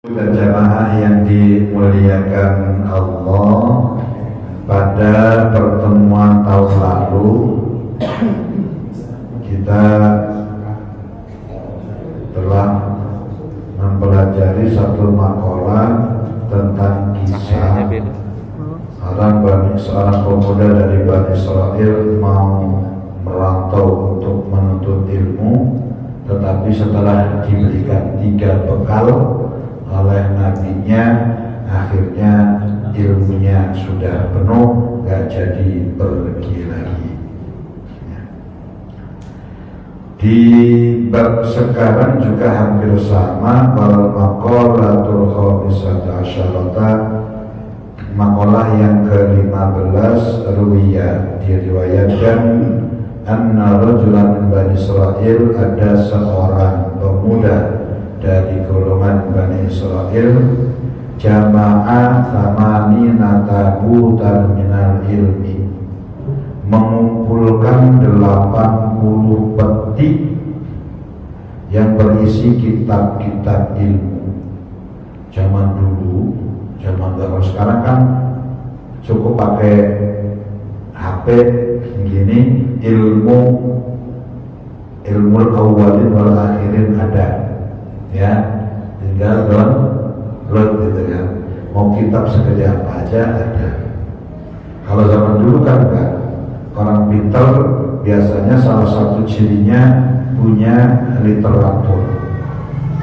Dan jamaah yang dimuliakan Allah, pada pertemuan tahun lalu kita telah mempelajari satu makalah tentang kisah seorang pemuda dari Bani Israel mau merantau untuk menuntut ilmu, tetapi setelah diberikan 3 bekal oleh nabinya, akhirnya ilmunya sudah penuh, gak jadi pergi lagi. Di bab sekarang juga hampir sama, wal maqalatul khamisata asyarata, makalah yang ke-15, ruwiyah, diriwayatkan anna rajulan min Bani Israel, ada seorang pemuda dari golongan Bani Israel, jamaah thamanina tabutan minal ilmi, mengumpulkan 80 peti yang berisi kitab-kitab ilmu. Zaman dulu, zaman kalau sekarang kan cukup pakai HP begini, ilmu awalin wal akhirin ada, ya, tinggal download gitu kan. Mau kitab segede apa aja ada. Kalau zaman dulu kan enggak. Orang pintar biasanya salah satu cirinya punya literatur,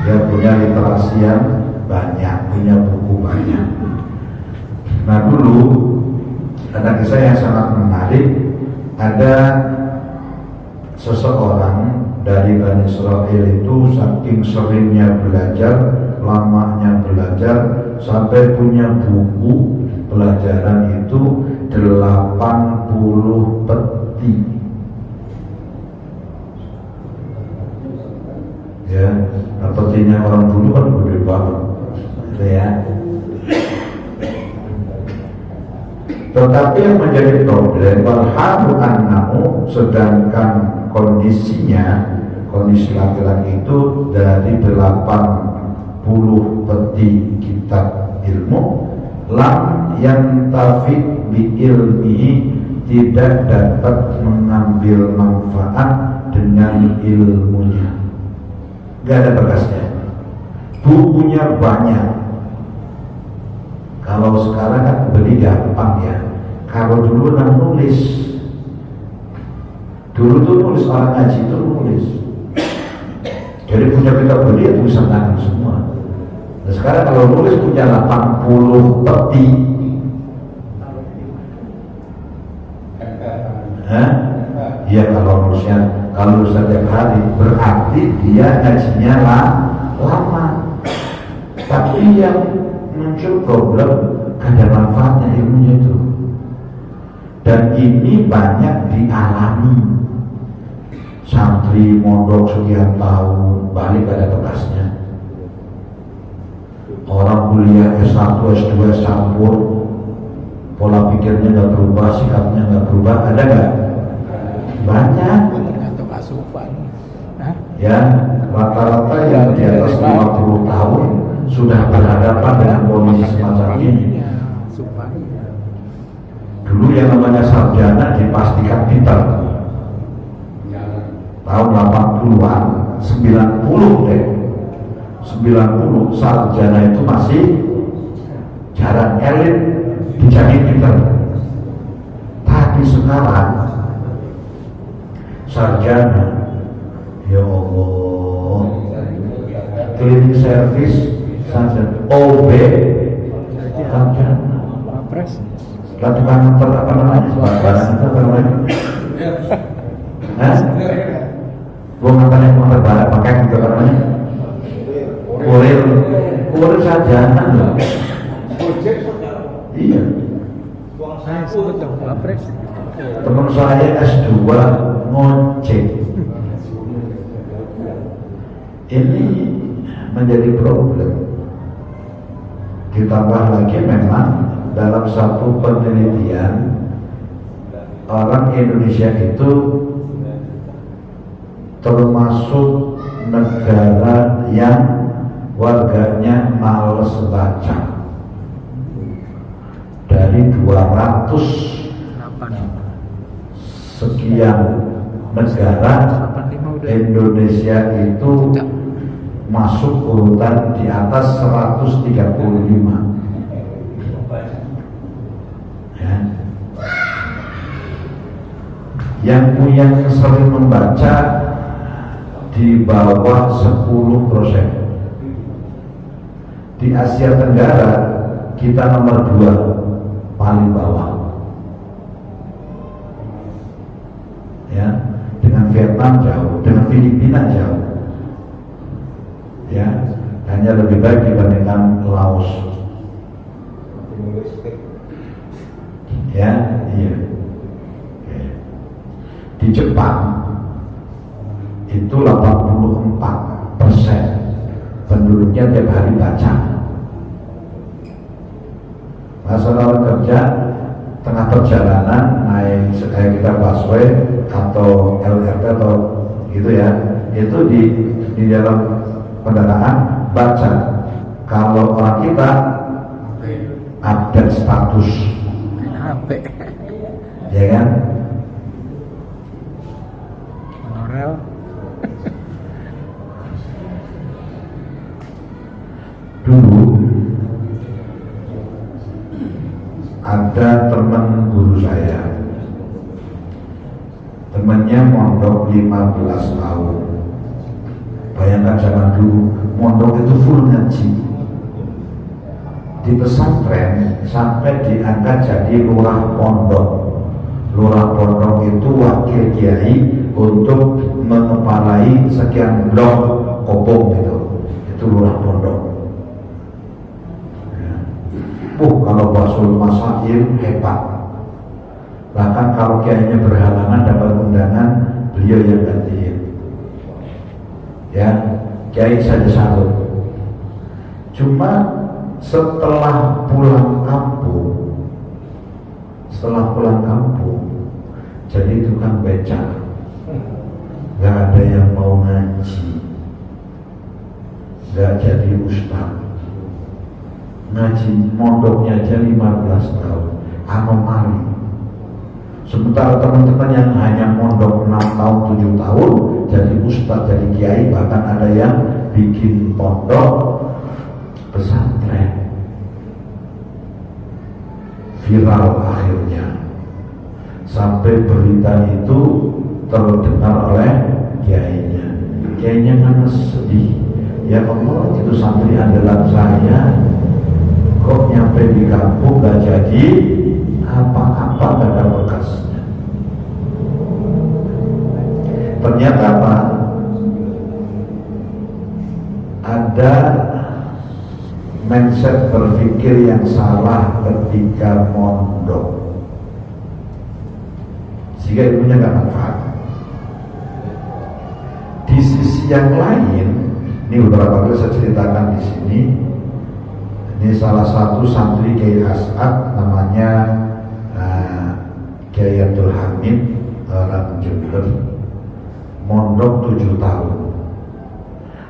dia punya literasi yang banyak, punya buku banyak. Nah dulu ada kisah yang sangat menarik. Ada seseorang dari Bani Israel itu saking seringnya belajar, lamanya belajar, sampai punya buku pelajaran itu 80 peti. Ya, nah petinya orang dulu kan gede banget, gitu ya. Tetapi yang menjadi problem, walhalu annahu, sedangkan kondisinya, kondisi laki-laki itu dari 80 peti kitab ilmu, lam yang tafiq bi ilmihi, tidak dapat mengambil manfaat dengan ilmunya, gak ada bekasnya. Bukunya banyak. Kalau sekarang kan beli gampang ya. Kalau dulu kan nulis. Dulu tuh nulis, orang ngaji itu nulis. Jadi punya kita beli ya tulisan tangan semua. Nah sekarang kalau nulis punya 80 peti. Iya, kalau nulisnya tiap hari berarti dia ngajinya lama. Tapi yang muncul problem, gak ada manfaatnya ilmunya itu. Dan ini banyak dialami. Santri mondok sekian tahun, balik ada bekasnya. Orang kuliah S1, S2, campur, pola pikirnya gak berubah, sikapnya gak berubah, ada gak? Banyak. Ya, rata-rata yang di atas 50 tahun sudah berhadapan dengan kondisi semacam ini. Dulu yang namanya sarjana dipastikan pintar. Tahun 80-an, 90 deh. 90 sarjana itu masih jarang, elit dijamin pintar. Tapi sekarang sarjana, ya Allah, cleaning service sarjana, OB sarjana, lakukan apa namanya, barang itu apa namanya, gua ngapain yang motor barang pakai gitu apa namanya, kurir sarjana loh. Iya, teman saya S2 ngojek. Ini menjadi problem. Ditambah lagi memang dalam satu penelitian, orang Indonesia itu termasuk negara yang warganya males baca. Dari 200 sekian negara, Indonesia itu masuk urutan di atas 135 ya. Yang sering membaca di bawah 10%. Di Asia Tenggara kita nomor 2, paling bawah ya, dengan Vietnam jauh, dengan Filipina jauh ya, hanya lebih baik dibandingkan Laos ya. Iya. Di Jepang itu 84% penduduknya tiap hari baca. Masalah kerja tengah perjalanan naik kayak kita busway atau LRT atau gitu ya, itu di dalam kendaraan baca. Kalau orang kita update status HP ya kan, monorail. Dulu ada teman guru saya, temannya mondok 15 tahun. Bayangkan zaman dulu mondok itu full ngaji. Di pesantren sampai diangkat jadi lurah pondok. Lurah pondok itu wakil kiai untuk mengepalai sekian blok kopong gitu. Itu lurah pondok. Kalau basul masail hebat. Bahkan kalau kiainya berhalangan dapat undangan, beliau yang gantiin. Ya, kiai saja salut. Cuma setelah pulang kampung, jadi tukang beca. Gak ada yang mau ngaji, gak jadi ustaz. Ngaji mondoknya aja 15 tahun, anomali. Sementara teman-teman yang hanya mondok 6 tahun, 7 tahun jadi ustadz, jadi kiai, bahkan ada yang bikin pondok pesantren. Viral akhirnya, sampai berita itu terdengar oleh kiainya. Kiainya kan sedih, ya Allah, itu santri andalan saya kok nyampe di kampung gak jadi apa-apa, gak ada bekasnya. Ternyata apa? Ada mindset berpikir yang salah ketika mondok, sehingga ilmunya gak manfaat. Di sisi yang lain, ini beberapa kali saya ceritakan di sini. Ini salah satu santri Kiai As'ad, namanya Kiai Abdul Hamid orang Jember, mondok 7 tahun.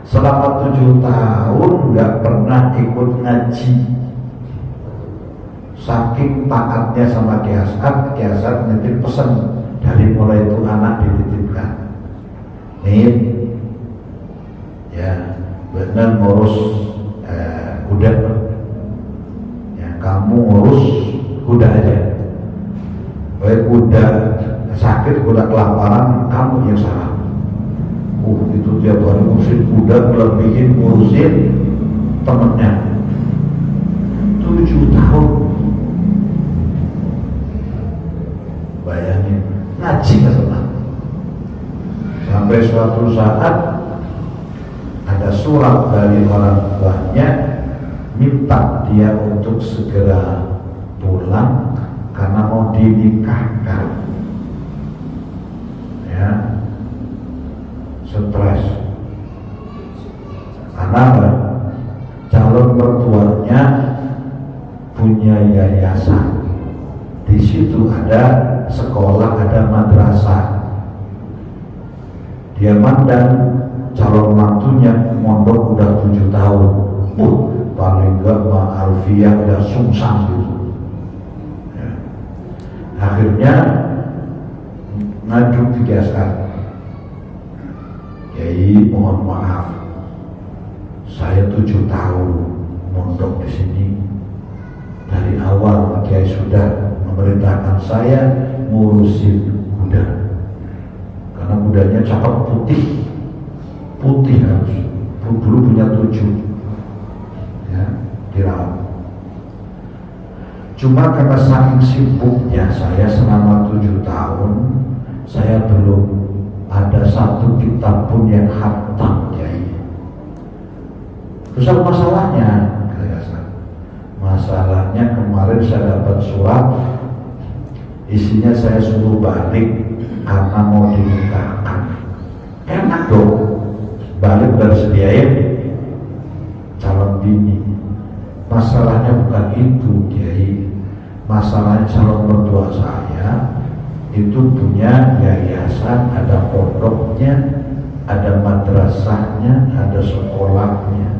Selama 7 tahun nggak pernah ikut ngaji. Saking taatnya sama Kiai As'ad nitip pesan dari mulai itu anak dititipkan. Nih, ya benar ngurus kuda. Kamu ngurus kuda aja. Baik kuda sakit, kuda kelaparan, kamu yang salah. Itu tiap hari ngurusin kuda, melebihin ngurusin temennya. 7 tahun. Bayangin, ngaji gak pernah. Sampai suatu saat ada surat dari orang tuanya minta dia untuk segera pulang karena mau dinikahkan. Ya, stres. Karena apa? Calon mertuanya punya yayasan. Di situ ada sekolah, ada madrasah. dia mandang calon mantunya mondok udah 7 tahun, paling enggak Alfiah udah sungsang gitu ya. Akhirnya ngadu ke Kiai, Kiai mohon maaf, saya 7 tahun mondok di sini. Dari awal Kiai sudah memerintahkan saya ngurusin kuda, karena kudanya cakep putih harus dulu punya 7 ya, dirawat. Cuma karena saking sibuknya saya selama 7 tahun, saya belum ada satu kitab pun yang khatam, Kiai. Terus apa masalahnya? Masalahnya kemarin saya dapat surat, isinya saya suruh balik karena mau dinikahkan. Enak dong, balik dari sediain calon bini. Masalahnya bukan itu, Kiai. Masalahnya calon mertua saya itu punya yayasan, ada pondoknya, ada madrasahnya, ada sekolahnya.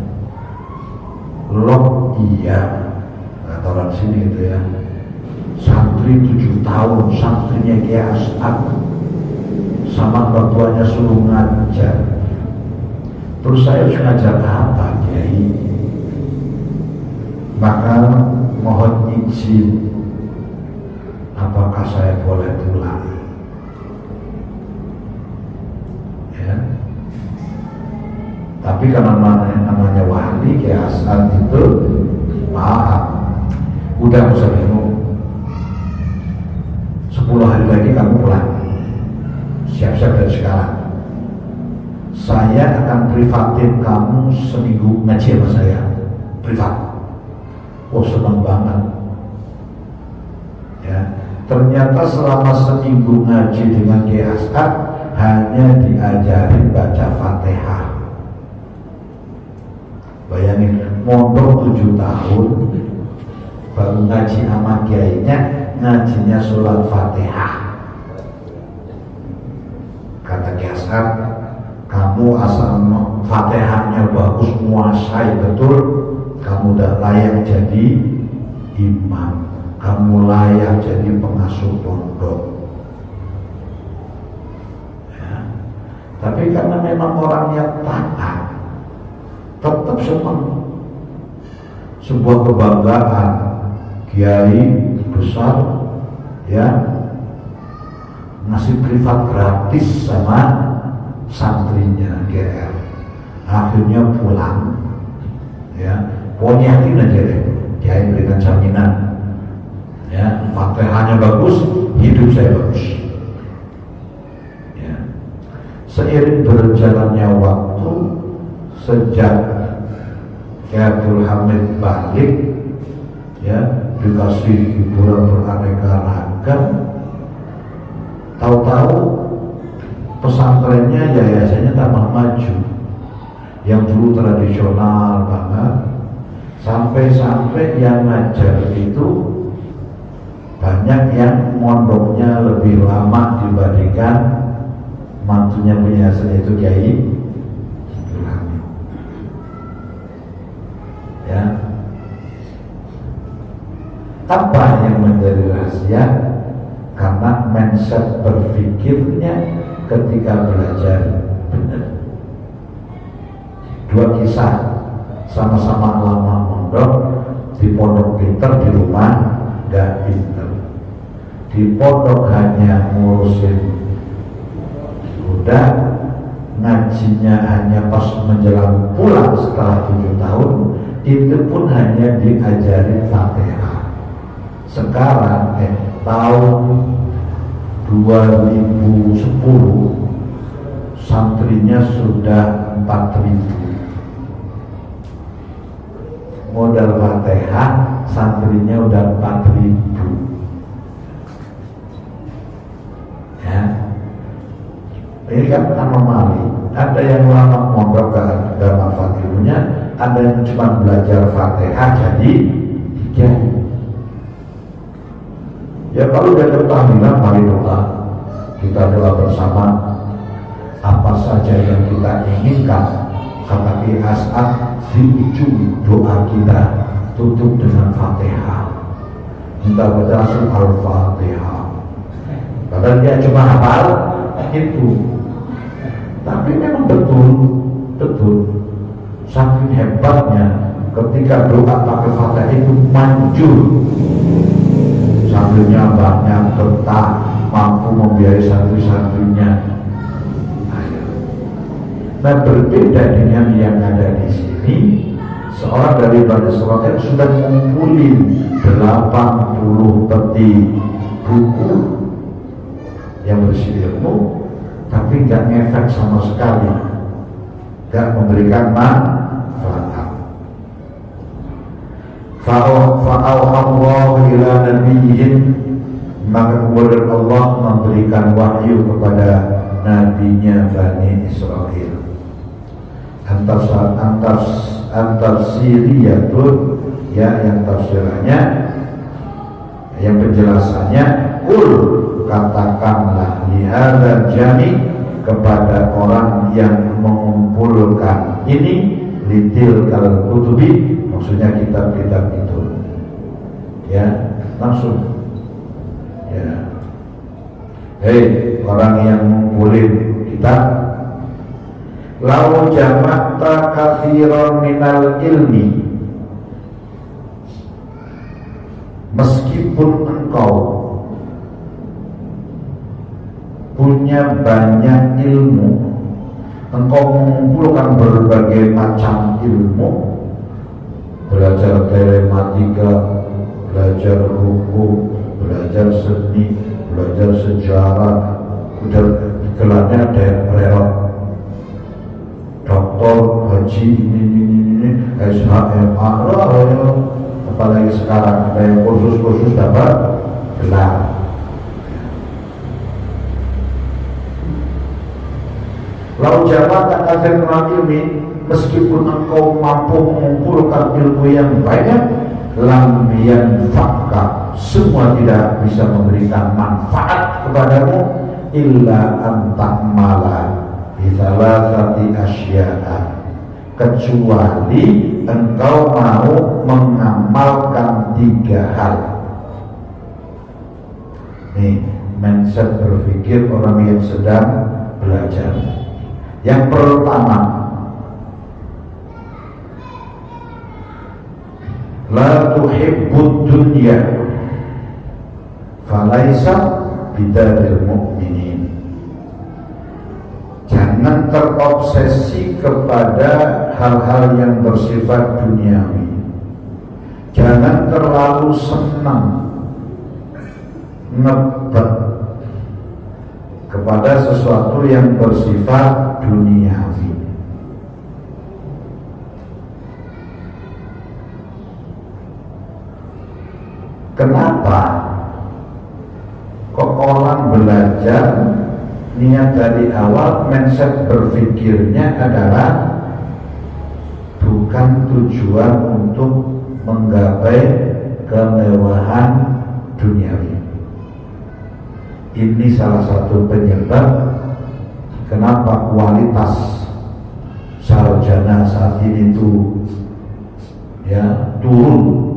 Loh iya, kata orang sini itu ya, santri 7 tahun, santrinya Kiai As'ad, sama mertuanya suruh ngajar. Terus saya harus ngajar apa, Kiai? Maka mohon izin, apakah saya boleh pulang? Ya. Tapi karena namanya wali Kiai As'ad itu, maaf, udah usah bingung. 10 hari lagi kamu pulang, siap-siap dari sekarang. Saya akan privatin kamu seminggu ngaji sama saya, privat. Oh, senang banget ya. Ternyata selama seminggu ngaji dengan Kiai As'ad hanya diajarin baca Fatihah. Bayangin, mondok 7 tahun baru ngaji sama kiainya, ngajinya surat Fatihah. Kata Kiai As'ad, kamu asal Fatihahnya bagus, menguasai betul, kamu udah layak jadi imam, kamu layak jadi pengasuh pondok ya. Tapi karena memang orangnya taat, tetap senang. Sebuah kebanggaan, kiai besar ya ngasih privat gratis sama santrinya GR. Akhirnya pulang ya, pokoknya yakin aja deh, kiai berikan jaminan ya, Fatihahnya bagus, hidup saya bagus ya. Seiring berjalannya waktu, sejak Abdul Hamid balik ya, dikasih hiburan beraneka ragam, tahu-tahu pesantrennya, yayasannya tambah maju. Yang dulu tradisional banget, sampai-sampai yang ngajar itu banyak yang mondoknya lebih lama dibandingkan mantunya punya yayasan, itu Kiai Abdul Hamid ya. Apa yang menjadi rahasia? Karena mindset berpikirnya ketika belajar benar. 2 kisah, sama-sama lama mondok, di pondok pinter, di rumah gak pinter. Di pondok hanya ngurusin kuda, ngajinya hanya pas menjelang pulang setelah 7 tahun, itu pun hanya diajarin Fatihah. Sekarang tahun 2010 santrinya sudah 4.000. Modal Fatihah santrinya udah 4.000 ya. Ini kan anomali. Ada yang lama mondok gak manfaat ilmunya, ada yang cuma belajar Fatihah jadi kiai. Ya kalau dia tahlilan, mari doa, kita doa bersama. Apa saja yang kita inginkan. Kata As'ad, di ujung doa kita tutup dengan Fatihah, minta baca Al-Fatihah. Padahal dia cuma hafal itu, tapi memang betul saking hebatnya ketika doa pakai Fatihah itu manjur, santrinya banyak, betah, mampu membiayai santri-santrinya. Nah, berbeda dengan yang ada di sini, seorang dari Bani Israil sudah mengumpulin 80 peti buku yang berisi ilmu, tapi nggak ngefek sama sekali, nggak memberikan manfaat. Fa'auhallahu ila nabiyyin, maka kemudian Allah memberikan wahyu kepada nabinya Bani Israil. Antar siriyatun, ya, yang tafsirannya, yang penjelasannya, katakanlah lihada jami, kepada orang yang mengumpulkan ini, litil kal kutubi, maksudnya kitab-kitab itu, ya, langsung, ya, hei orang yang mengumpulin kitab, lau jama'ta kathiran minal ilmi, meskipun engkau punya banyak ilmu, engkau mengumpulkan berbagai macam ilmu, belajar telematika, belajar hukum, belajar seni, belajar sejarah, udah gelarnya ada yang doktor, haji, ini, SHMA, apalagi sekarang ada yang kursus dapat gelar. Lau jabatan akhir ilmi, meskipun engkau mampu mengumpulkan ilmu yang banyak, lam yanfa'ka, semua tidak bisa memberikan manfaat kepadamu, illa antakmala bisalasati asya'a, kecuali engkau mau mengamalkan 3 hal. Nih, mindset berpikir orang yang sedang belajar. Yang pertama, la tuhibbud dunya falaisa bidaril mu'minin. Jangan terobsesi kepada hal-hal yang bersifat duniawi. Jangan terlalu senang ngebet kepada sesuatu yang bersifat duniawi. Kenapa kok orang belajar niat dari awal, mindset berpikirnya adalah bukan tujuan untuk menggapai kemewahan duniawi. Ini salah satu penyebab kenapa kualitas sarjana saat ini itu ya turun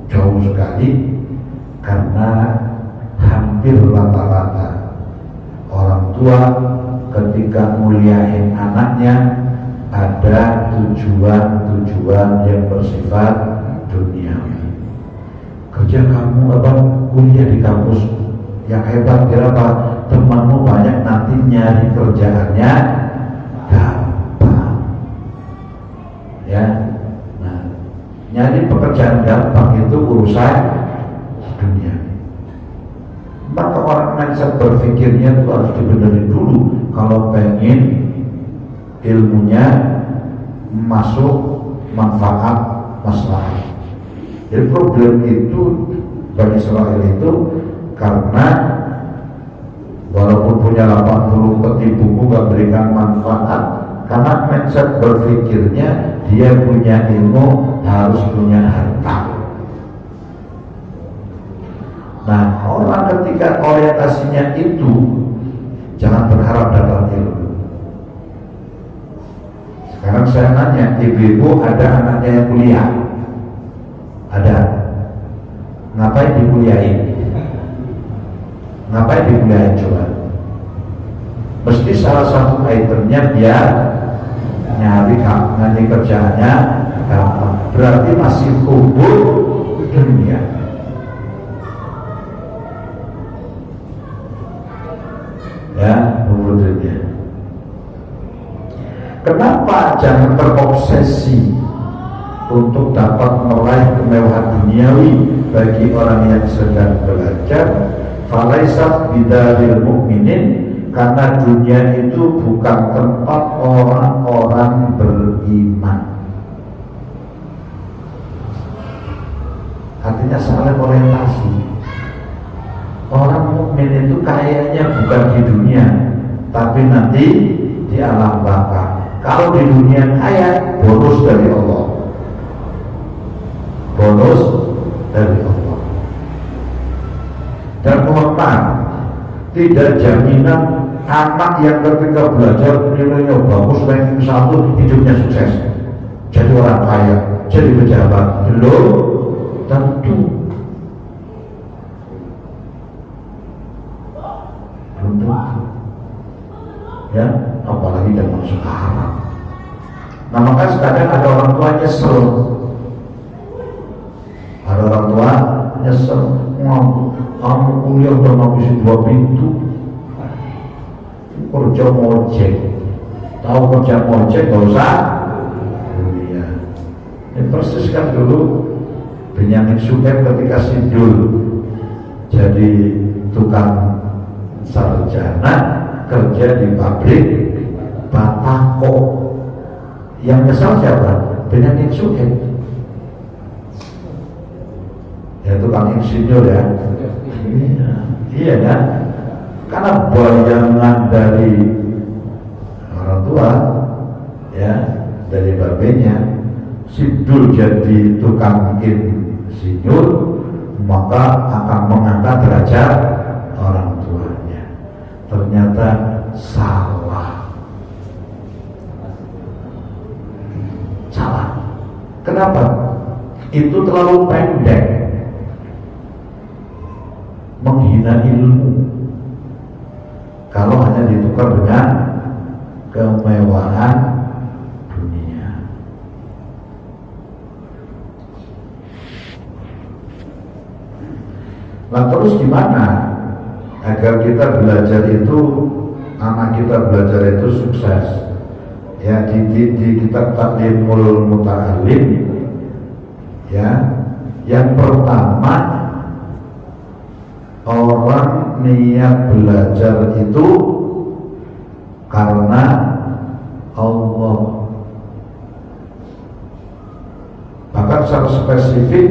jauh sekali, karena hampir rata-rata orang tua ketika muliain anaknya ada tujuan-tujuan yang bersifat duniawi. Kerja kamu apa? Kuliah di kampus yang hebat, kira apa? Temanmu banyak, nanti nyari kerjaannya gampang, ya. Nah, nyari pekerjaan gampang itu urusan dunia. Maka orang mindset berpikirnya itu harus dibenerin dulu kalau pengen ilmunya masuk manfaat maslahat. Jadi problem itu Bani Israil itu karena walaupun punya 80 peti buku gak berikan manfaat, karena mindset berpikirnya dia punya ilmu harus punya harta. Nah, orang ketika orientasinya itu, jangan berharap dapat ilmu. tanya, ibu-ibu ada anaknya yang kuliah? Ada. Ngapain dikuliahin? Ngapain dikuliahin coba? Mesti salah satu itemnya biar nyari kerjaannya gampang. Berarti masih hubur dunia. Ya, hubur dunia. Kenapa jangan terobsesi untuk dapat meraih kemewahan duniawi bagi orang yang sedang belajar? Falaisat bidaril mukminin, karena dunia itu bukan tempat orang-orang beriman. Artinya saling orientasi. Orang mukmin itu kayaknya bukan di dunia, tapi nanti di alam baka. Kalau di dunia kaya, bonus dari Allah. Bonus dari Allah. Dan nomor 4, tidak jaminan anak yang ketika belajar nilainya bagus, ranking 1, hidupnya sukses, jadi orang kaya, jadi pejabat. Belum tentu. Belum tentu. Ya, apalagi zaman sekarang. Nah, maka kadang ada orang tua nyesel. Ada orang tua nyesel, kamu kuliah udah ngabisin 2 pintu, kerja mojek, tahu kerja mojek gak usah kuliah. Ini persis kan dulu Benyamin Sueb ketika Sidul jadi tukang sarjana kerja di pabrik batako. Yang nyesal siapa? Benyamin Sueb. Ya tukang insinyur ya. Iya kan? Karena bayangan dari orang tua, ya, dari babenya, Sidul jadi tukang insinyur, maka akan mengangkat derajat orang tuanya. Ternyata salah. Salah. Kenapa? Itu terlalu pendek, menghina ilmu. Kalau hanya ditukar dengan kemewahan dunia. Nah, terus gimana agar kita belajar itu, anak kita belajar itu sukses? Ya, di kitab Taklimul Muta'alim, ya, yang pertama, orang niat belajar itu karena Allah. Bahkan secara spesifik,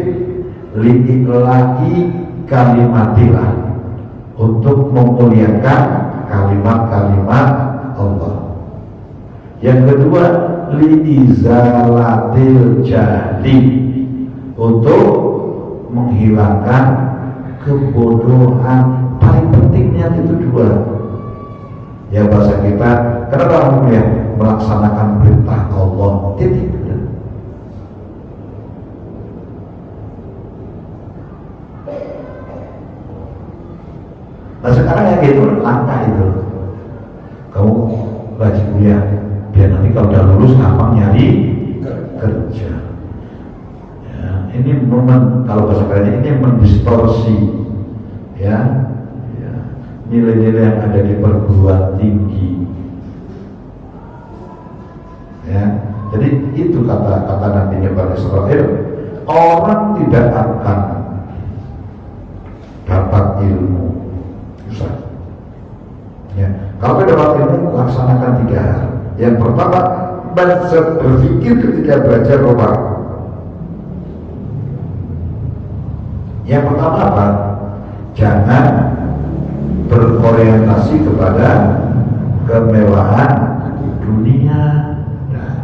li'ilahi kalimatillah, untuk memuliakan kalimat-kalimat Allah. Yang kedua, li'izalatil jahli, untuk menghilangkan kebodohan. Paling pentingnya itu 2. Ya, bahasa kita, kenapa kamu ya melaksanakan perintah Allah, titik. Nah, sekarang yang gitu langkah itu, kamu rajin kuliah biar nanti kalau udah lulus gampang nyari kerja. Ya, ini kalau bahasa kerennya ini mendistorsi, ya, nilai-nilai yang ada di perguruan tinggi. Ya, jadi itu kata nantinya Bani Israil, orang tidak akan dapat ilmu. Susah. Ya, kalau dapat ilmu, laksanakan 3 hal. Yang pertama, berpikir ketika belajar Quran. Yang pertama apa? Jangan berorientasi kepada kemewahan dunia. Nah,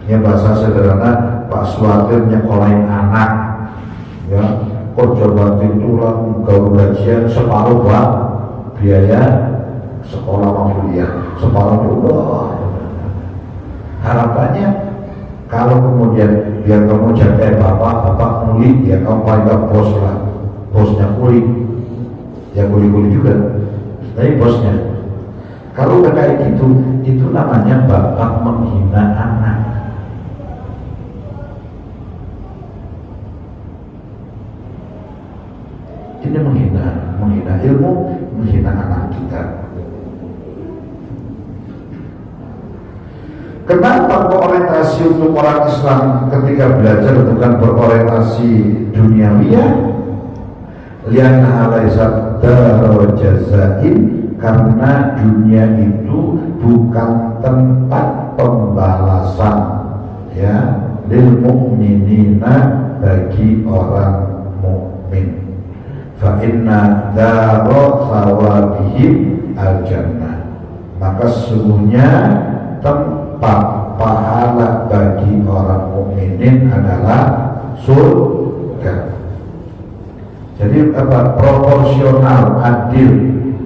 yang bahasa sederhana, Pak Suwatir nyekolahin anak, ya, kerja banting tulang, gaul gajian, separuh buat biaya sekolah sama kuliah, separuh juga. Harapannya Kalau kemudian biar kamu jaga bapak kuli, ya kamu paling bos lah, bosnya kuli, ya kuli juga, tapi bosnya. Kalau udah kayak gitu, itu namanya bapak menghina anak. Ini menghina ilmu, menghina anak kita. Kenapa berorientasi untuk orang Islam ketika belajar bukan berorientasi duniawiyah? Lianna alaisat daru jazain, karena dunia itu bukan tempat pembalasan, ya, lil mu'minina, bagi orang mukmin. Fa inna daru thawabihim al jannah, maka sesungguhnya tempat pahala bagi orang mukminin adalah surga. Jadi apa? Proporsional, adil,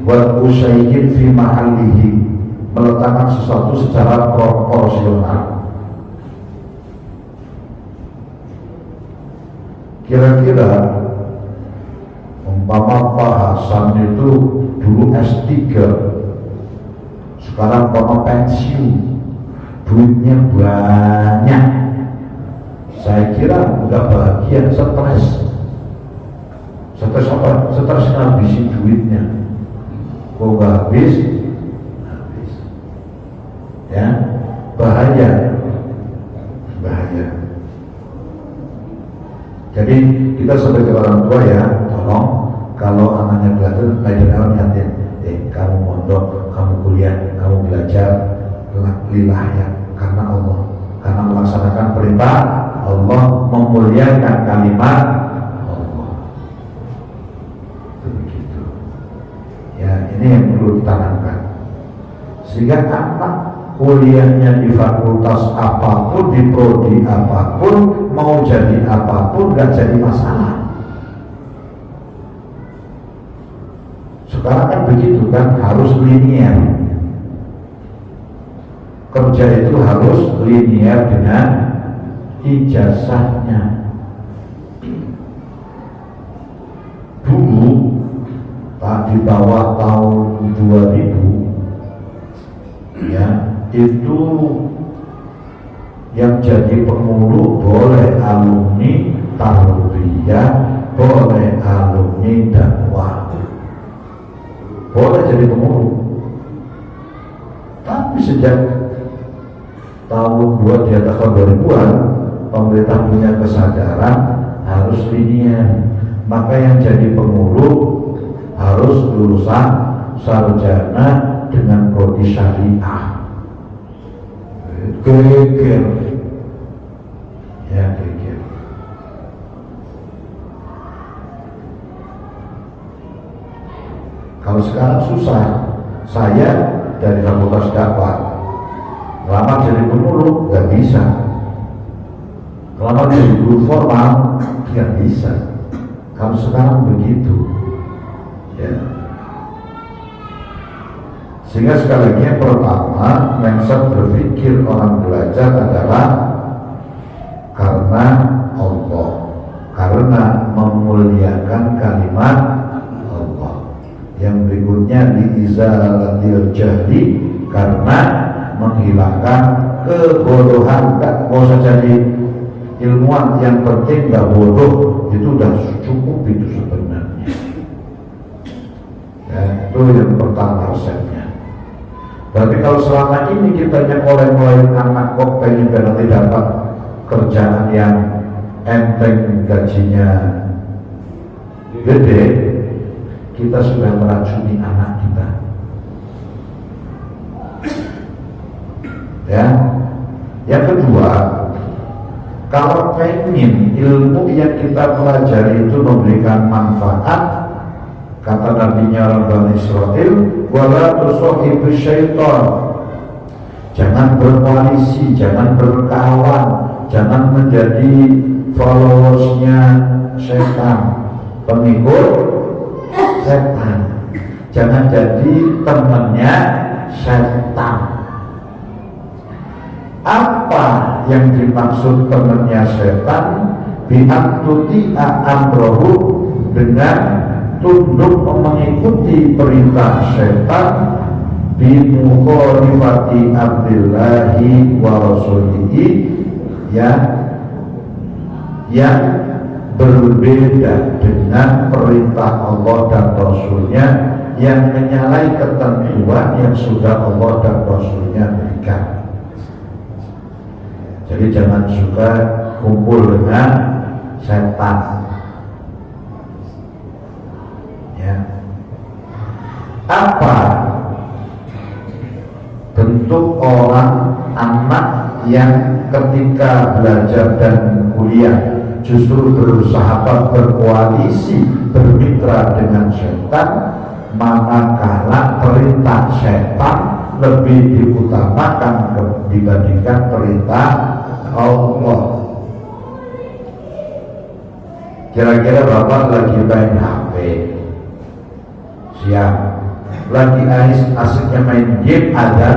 wal usayyin fi mahallihi, meletakkan sesuatu secara proporsional. Kira-kira umpama Pak Hasan itu dulu S3, sekarang umpama pensiun, duitnya banyak, saya kira nggak bahagia, stres apa? Stres ngabisin duitnya, kok nggak habis, ya, bahaya. Jadi kita sebagai orang tua, ya, tolong kalau anaknya belajar yatim, kamu mondok, kamu kuliah, kamu belajar lillah, ya, karena Allah, karena melaksanakan perintah Allah, memuliakan kalimat Allah. Itu begitu. Ya, ini yang perlu ditanamkan. Sehingga anak kuliahnya di fakultas apapun, di prodi apapun, mau jadi apapun, gak jadi masalah. Sekarang kan begitu kan, harus linear. Kerja itu harus linear dengan ijazahnya. Dulu di bawah tahun 2000, ya, itu yang jadi pengulu boleh alumni tarbiyah, boleh alumni dakwah, boleh jadi pengulu. Tapi sejak tahun 2000-an pemerintah punya kesadaran harus linear, maka yang jadi pengulu harus lulusan sarjana dengan prodi syariah. Geger, ya, geger. Kalau sekarang susah. Saya dari fakultas dakwah, lama jadi pengulu nggak bisa, lama jadi guru formal nggak bisa. Kalau sekarang begitu, ya. Sehingga sekali lagi yang pertama, mindset berpikir orang belajar adalah karena Allah, karena memuliakan kalimat Allah. Yang berikutnya liizalatil jahli, karena menghilangkan kebodohan. Gak mau jadi ilmuwan, yang penting gak bodoh, itu udah cukup itu sebenarnya. Ya, itu yang pertama resepnya. Berarti kalau selama ini kita nyekoleh-kolehin anak kok pengen nanti dapat kerjaan yang enteng, gajinya gede, kita sudah meracuni anak kita. Ya, yang kedua, kalau pengen ilmu yang kita pelajari itu memberikan manfaat, kata nabinya orang Bani Israel, wala tusohibu syaitan, jangan berkoalisi, jangan berkawan, jangan menjadi followersnya setan, pengikut setan, jangan jadi temannya setan. Apa yang dimaksud temannya setan? Bi'antuti'a amrohu, dengan tunduk mengikuti perintah setan, bimukhalifati amrillahi wa rasulihi, yang berbeda dengan perintah Allah dan Rasulnya, yang menyalahi ketentuan yang sudah Allah dan Rasulnya berikan. Jadi jangan suka kumpul dengan setan. Ya. Apa bentuk orang anak yang ketika belajar dan kuliah justru bersahabat, berkoalisi, bermitra dengan setan, manakala perintah setan lebih diutamakan dibandingkan perintah Allah. Kira-kira Bapak lagi main HP siang, lagi asiknya main game, ada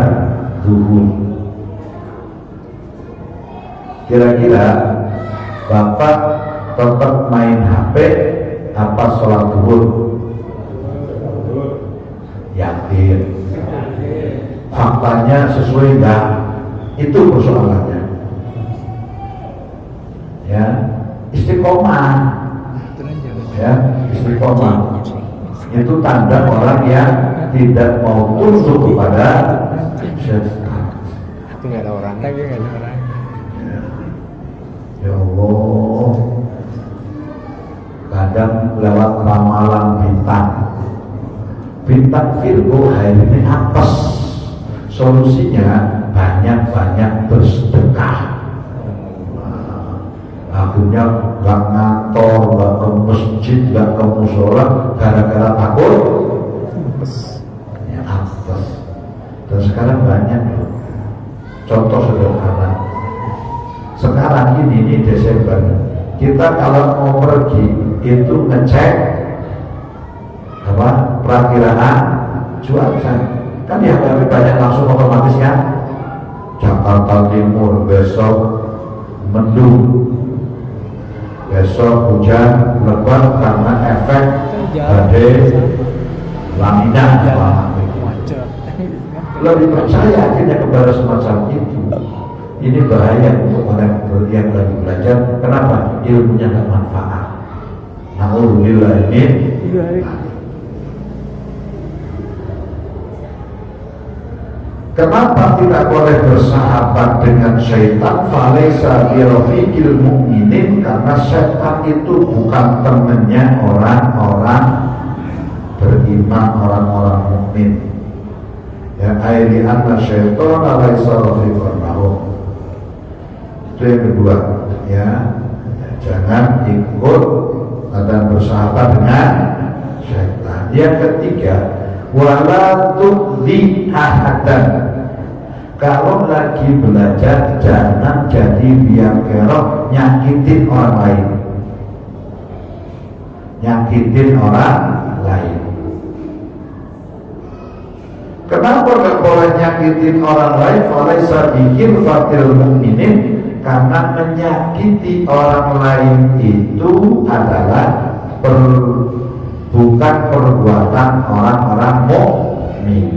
zuhur. Kira-kira Bapak tetap main HP apa sholat zuhur? Yakin? Faktanya sesuai enggak? Itu persoalannya. Ya, istiqomah. Ya, istiqomah itu tanda orang yang tidak mau tunduk kepada setan. Itu nggak ada orang lagi, nggak ada orang. Ya Allah, kadang lewat ramalan bintang Virgo hari ini apes. Solusinya banyak-banyak bersedekah. Akhirnya gak ngantor, gak ke masjid, gak ke mushola, gara-gara takut ya apes. Dan sekarang banyak. Contoh sederhana, sekarang ini Desember, kita kalau mau pergi itu ngecek apa perakiraan cuaca, kan yang lebih banyak langsung otomatis kan. Jakarta Timur besok mendung, besok hujan lebat karena efek badai lanina. Lebih percaya akhirnya kepada semacam itu. Ini bahaya untuk orang yang lagi belajar. Kenapa? Ilmunya nggak manfaat. Na'udzubillah ini. Kenapa tidak boleh bersahabat dengan syaitan? Falaisa birafiqil mu'minin, karena syaitan itu bukan temannya orang-orang beriman, orang-orang mukmin. Ya, airi anna syaitan laisa rafiqan lahum. Itu yang kedua, ya, jangan ikut dan bersahabat dengan syaitan. Yang ketiga, wala tu'dhi ahadan. Kalau lagi belajar jangan jadi biang kerok, nyakitin orang lain, nyakitin orang lain. Kenapa gak boleh nyakitin orang lain? Falaisa bikin fatil mu'minin, karena menyakiti orang lain itu adalah bukan perbuatan orang-orang mukmin.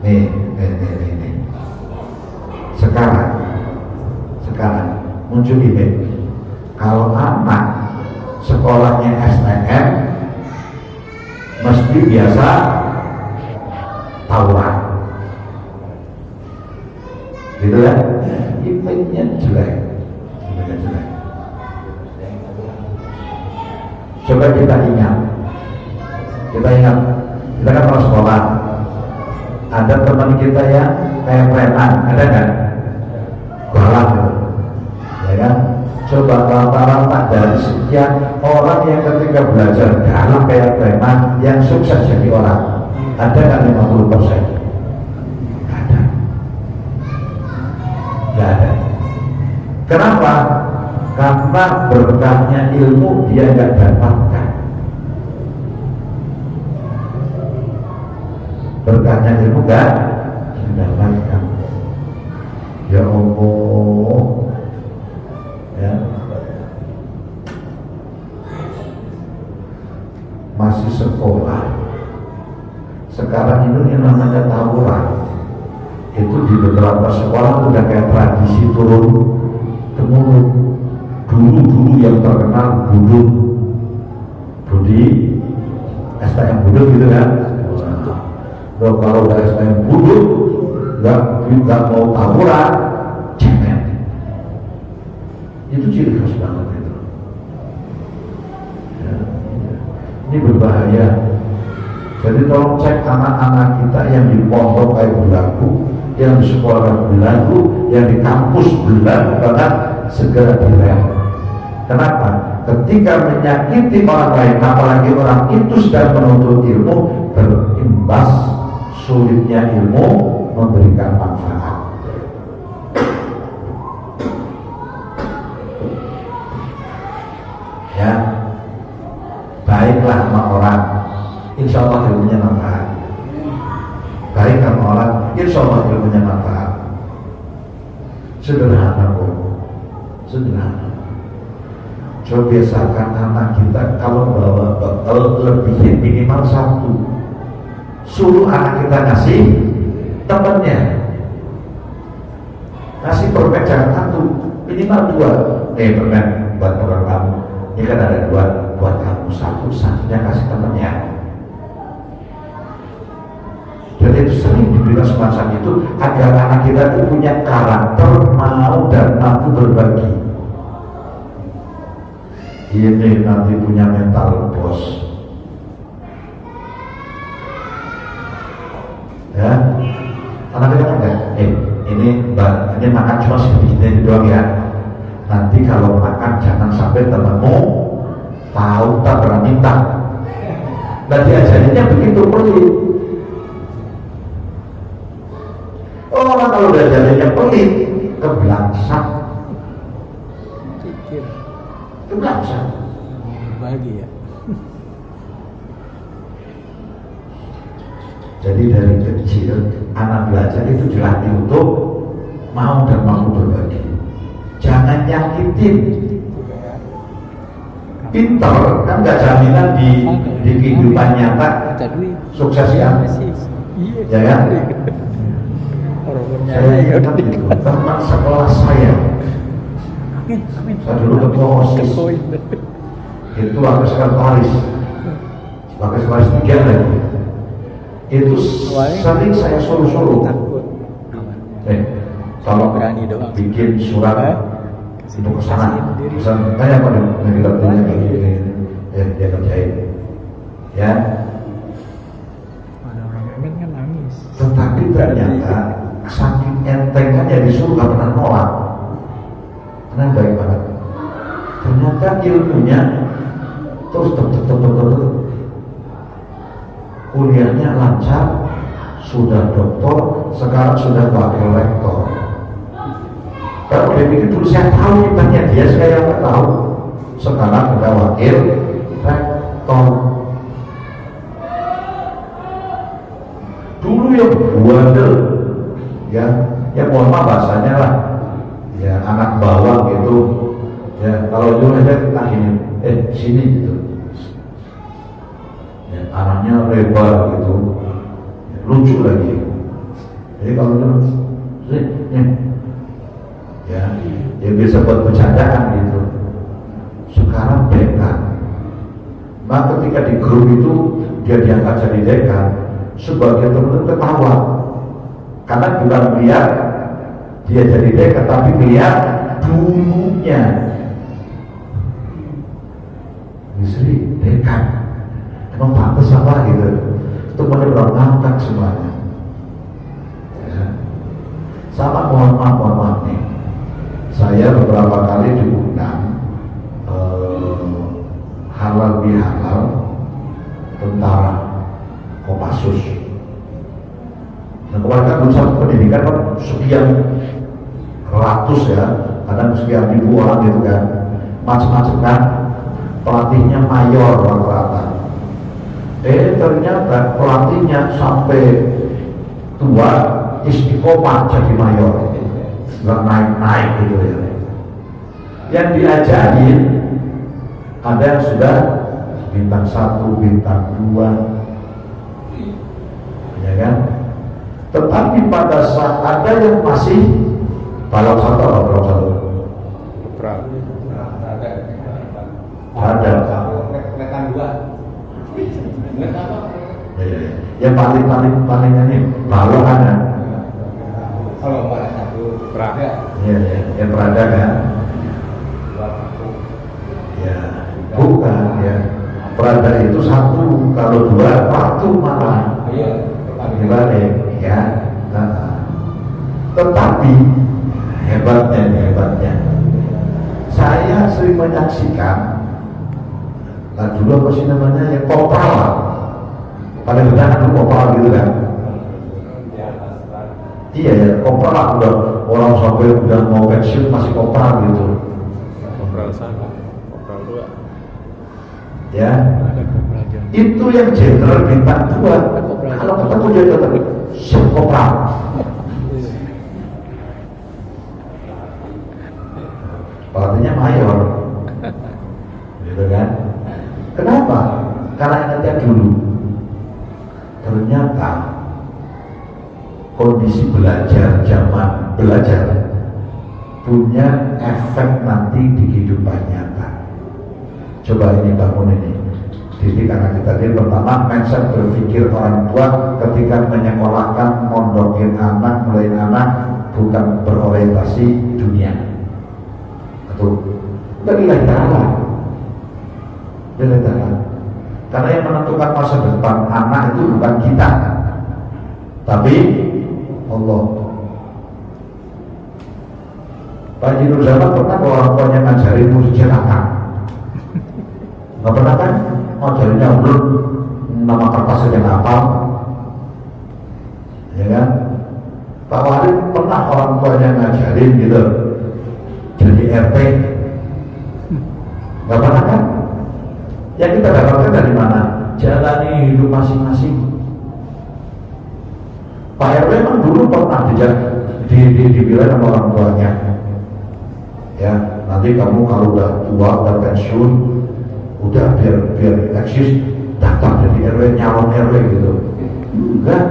Nih. Sekarang muncul ide, kalau anak sekolahnya STM mesti biasa tawuran, gitu ya, image-nya jelek. Coba kita ingat, kita kan pernah sekolah, ada teman kita yang kayak preman, ada kan? Galak gitu, ya kan? Coba rata-rata dari sekian orang yang ketika belajar galak kayak preman, yang sukses jadi orang, ada kan 50%? Ada. Gak ada. Kenapa? Karena berkahnya ilmu dia gak dapatkan. berkahnya ilmu enggak mendapatkan. Ya Allah, ya masih sekolah sekarang ini yang namanya tawuran itu di beberapa sekolah udah kayak tradisi turun temurun. Dulu yang terkenal Budi STM Budut gitu kan. Loh, kalau udah STM Budut nggak mau tawuran, cemen. Itu ciri khas banget itu. Ya. Ini berbahaya. Jadi tolong cek anak-anak kita yang di pondok kayak berlaku, yang di sekolah berlaku, yang di kampus berlaku, bahkan segera direm. Kenapa? Ketika menyakiti orang lain, apalagi orang itu sedang menuntut ilmu, berimbas sulitnya ilmu memberikan manfaat. Ya, baiklah sama orang, insya Allah ilmunya manfaat. Baik sama orang, insya Allah ilmunya manfaat. Sederhana kok, sederhana. Coba biasakan anak kita kalau bawa bekal lebihin minimal 1. Suruh anak kita ngasih temennya, ngasih permen jangan 1, minimal 2. Permen buat orang kamu, ini kan ada 2, buat kamu 1-1nya kasih temennya. Jadi itu sering dibilang semacam itu agar anak kita itu punya karakter mau dan mampu berbagi. Ini nanti punya mental bos, ya. Anak kita enggak, ini makan cuma segini doang ya. Nanti kalau makan jangan sampai temanmu tahu tak pernah minta. Dan diajarinnya begitu pelit. Orang kalau diajarinnya pelit, kebelangsak. Kebelangsak. Bagi ya. Jadi dari kecil anak belajar itu dilatih untuk mau dan mampu berbagi. Jangan nyakitin. Pinter kan nggak jaminan di kehidupan nyata sukses ya. Ya kan? Saya ingat itu teman sekelas saya. Saya dulu ketua OSIS. Itu wakil sekretaris 3 lagi. Itu sering saya suruh kalau bikin surat itu ke sana, pesan kayak apa yang kita punya ini, dia kerjain, ya. Ada orang Medan kan nangis. Tetapi ternyata saking entengannya disuruh gak pernah nolak, karena baik banget. Ternyata ilmunya terus kuliahnya lancar, sudah doktor, sekarang sudah wakil rektor. Kalau dia pikir dulu saya tahu kitanya dia, saya nggak tahu. Sekarang sudah wakil rektor. Dulu yang buandel, ya mohon maaf bahasanya lah, ya anak bawang gitu. Ya kalau dulu aja kita gini, sini gitu. Ya, anaknya lebar gitu, lucu lagi. Jadi kalau dulu, ya dia bisa buat bercandaan gitu. Sekarang dekan, maka ketika di grup itu dia diangkat jadi dekan, sebagian teman ketawa karena bukan melihat dia jadi dekan, tapi melihat dulunya istri dekan. Emang pantas apa gitu? Itu benar-benar ngangkat semuanya. Ya. Sama mohon maaf nih. Saya beberapa kali diundang halal bihalal tentara Kopassus. Nah kemarin kan urusan pendidikan kan sekian ratus ya, kadang sekian ribu orang gitu kan, macam-macam kan, pelatihnya mayor rata-rata. Ternyata pelatihnya sampai tua istiqomah jadi mayor, nggak naik-naik gitu ya. Yang diajarin ada yang sudah bintang 1, bintang 2, ya kan? Tetapi pada saat ada yang masih balap 1 atau balap 1, ada Netan 2. Net apa? yang paling ini balap ada. Kalau pada 1 Prada. Ya Prada kan? Ya, bukan ya. Prada itu 1, kalau 2 waktu malah. Iya, Dibalik, ya. Tetapi hebatnya, saya sering menyaksikan. Nah dulu apa sih namanya ya, kopral lah. Paling rendah kan kopral gitu kan. Iya ya, kopral lah, udah orang sampai udah mau pensiun masih kopral gitu. Kopral 1, kopral 2. Ya. Ada kopral jam. Itu yang jenderal bintang 2. Kalau ketemu dia tetap siap kopral. Pelatihnya mayor, gitu kan? Kenapa? Karena ingatnya dulu, ternyata kondisi belajar, zaman belajar punya efek nanti di kehidupan nyata. Coba ini bangun ini. Jadi karena kita ini pertama mindset berpikir orang tua ketika menyekolahkan, mondokin anak, mulai anak bukan berorientasi dunia. Betul. Dari Ta'ala. Karena yang menentukan masa depan anak itu bukan kita, tapi Allah. Pak Haji Nur Zaman pernah ke orang tuanya ngajarin musik cenakan? Nggak pernah kan? Ngajarinnya belum nama kertas saja hafal, ya kan? Pak Wali pernah orang tuanya ngajarin gitu, jadi RT? Nggak pernah kan? Yang kita dapatkan dari mana? Jalani hidup masing-masing. Pak RW memang dulu pernah dibilang sama orang tuanya, ya nanti kamu kalau udah tua, udah pensiun, udah biar eksis, daftar jadi RW, nyalon RW gitu. Enggak,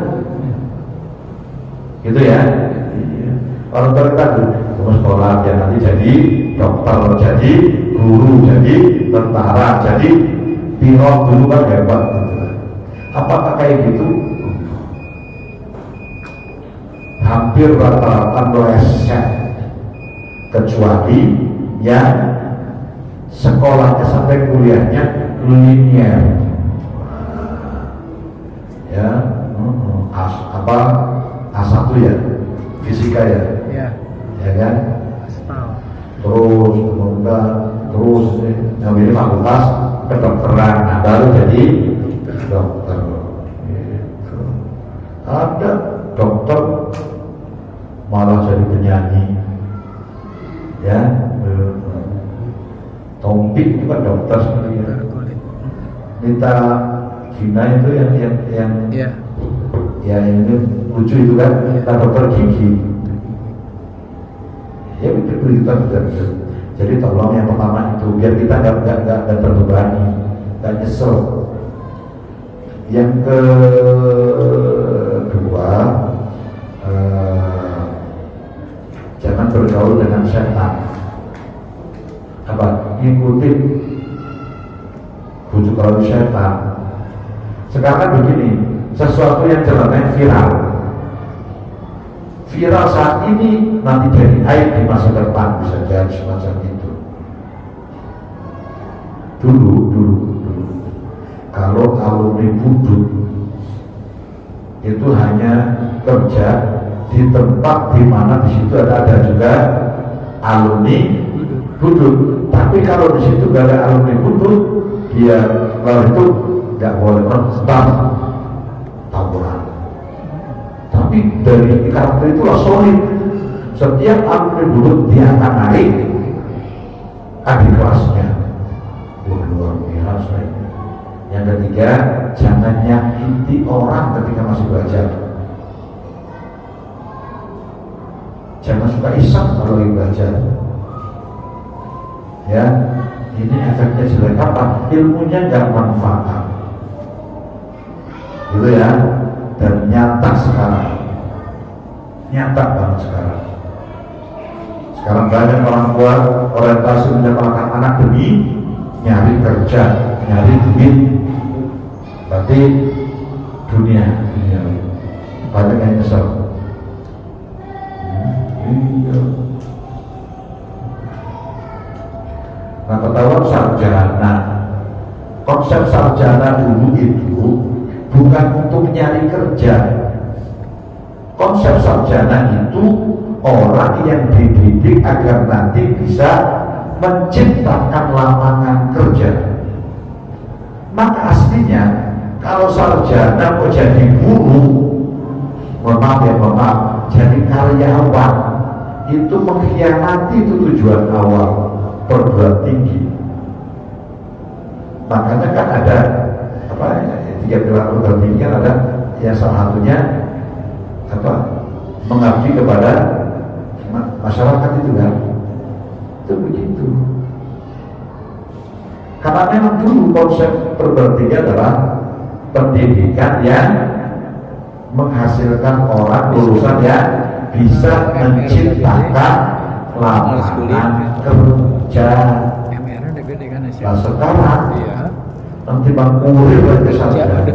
gitu ya. Orang tua kita kamu sekolah ya nanti jadi dokter, jadi guru, jadi tentara, jadi pilot dulu kan hebat gitu. Apakah kayak gitu? Hampir rata-rata meleset, kecuali yang sekolahnya sampai kuliahnya linier, ya A1 ya, fisika ya, ya kan? Terus ngambil fakultas kedokteran, nah baru jadi dokter. Gitu. Ada dokter malah jadi penyanyi, ya. Tompik itu kan dokter sebenarnya. Nita Gina itu yang ini lucu itu kan, dokter gigi. Ya begitu kita betul. Jadi tolong yang pertama itu biar kita nggak terbebani, nggak nyesel. Yang kedua, jangan bergaul dengan setan. Apa? Ngikutin bujuk rayu setan. Sekarang begini, sesuatu yang jalannya viral saat ini nanti jadi aib di masa depan, bisa jadi semacam itu. Dulu kalau alumni budut itu hanya kerja di tempat di mana di situ ada juga alumni budut. Tapi kalau di situ gak ada alumni budut, dia kalau itu nggak boleh menebang tawuran. Tapi dari karakter itulah solid. Setiap alumni budut dia akan naik adik kelasnya. Luar biasa ini. Yang ketiga, jangan nyakiti orang ketika masih belajar. Jangan suka iseng kalau lagi belajar. Ya, ini efeknya jelek apa? Ilmunya nggak manfaat. Gitu ya. Dan nyata sekarang, nyata banget sekarang. Sekarang banyak orang tua orientasi menyekolahkan anak demi nyari kerja, nyari duit. Berarti dunia banyak yang nyesel. Nah, ketahuan sarjana, konsep sarjana dulu itu bukan untuk nyari kerja. Konsep sarjana itu orang yang dididik agar nanti bisa menciptakan lapangan kerja. Maka aslinya kalau sarjana mau jadi buruh, mohon maaf, jadi karyawan, itu mengkhianati itu tujuan awal perguruan tinggi. Makanya kan ada apa? 3 pilar perguruan tinggi kan ada yang salah satunya apa? Mengabdi kepada masyarakat itu kan. Itu begitu. Karena memang dulu konsep perguruan tinggi adalah pendidikan yang menghasilkan orang lulusan yang bisa menciptakan lapangan kerja. Nah sekarang nanti Bang Kurir lagi sarjana,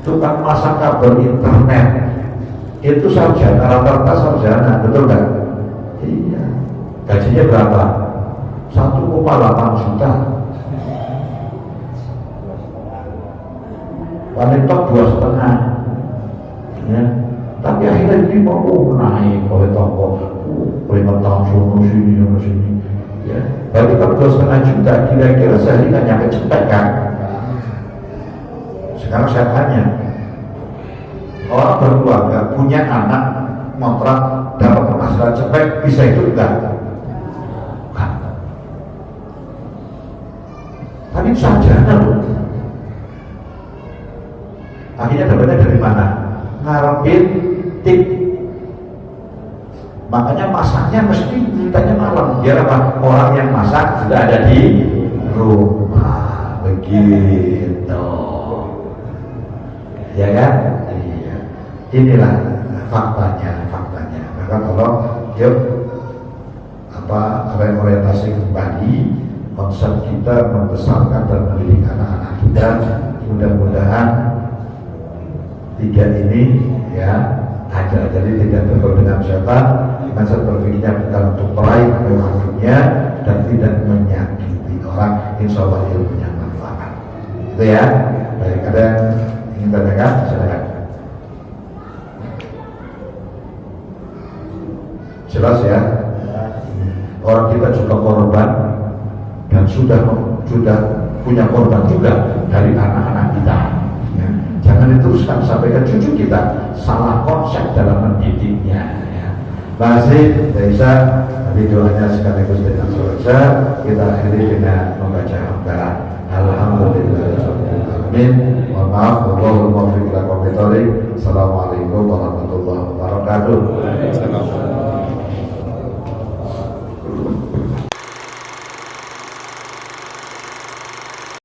tukang masang kabel internet itu sarjana, rata-rata sarjana, betul kan? Iya. Gajinya berapa? 1,8 juta. Paling top 2,5. Ya. Tapi akhirnya dia mau naik oleh toko, peringatan sini. Ya. Bagi top 2,5 juta, kira-kira sehari kan nyampe cepet kan? Sekarang saya tanya, orang berkeluarga punya anak ngontrak dapat penghasilan cepet, bisa itu enggak? Bukan. Tapi sarjana loh. Akhirnya dapatnya dari mana? Ngarepin tip. Makanya masaknya mesti mintanya malam. Biar apa? Orang yang masak sudah ada di rumah. Begitu. Ya kan? Iya. Inilah faktanya. Maka tolong yuk orientasi kembali konsep kita membesarkan dan mendidik anak-anak kita. Mudah-mudahan 3 ini ya ada, jadi tidak berpegang setan, konsep berpikirnya bukan untuk meraih kemewahan dunia dan tidak menyakiti orang. Insya Allah ilmunya manfaat. Itu ya. Baik, ada yang ingin tanyakan? Silakan. Jelas ya. Orang kita juga korban dan sudah punya korban juga dari anak-anak kita. Ya. Jangan diteruskan sampai ke cucu kita, salah konsep dalam mendidiknya. Ya. Masih bisa nanti doanya sekaligus dengan selesai. Kita akhiri dengan membaca hamdalah. Alhamdulillahirobbilalamin. Mohon maaf, wallahul muwaffiq ila aqwamit thoriq. Assalamualaikum warahmatullahi wabarakatuh.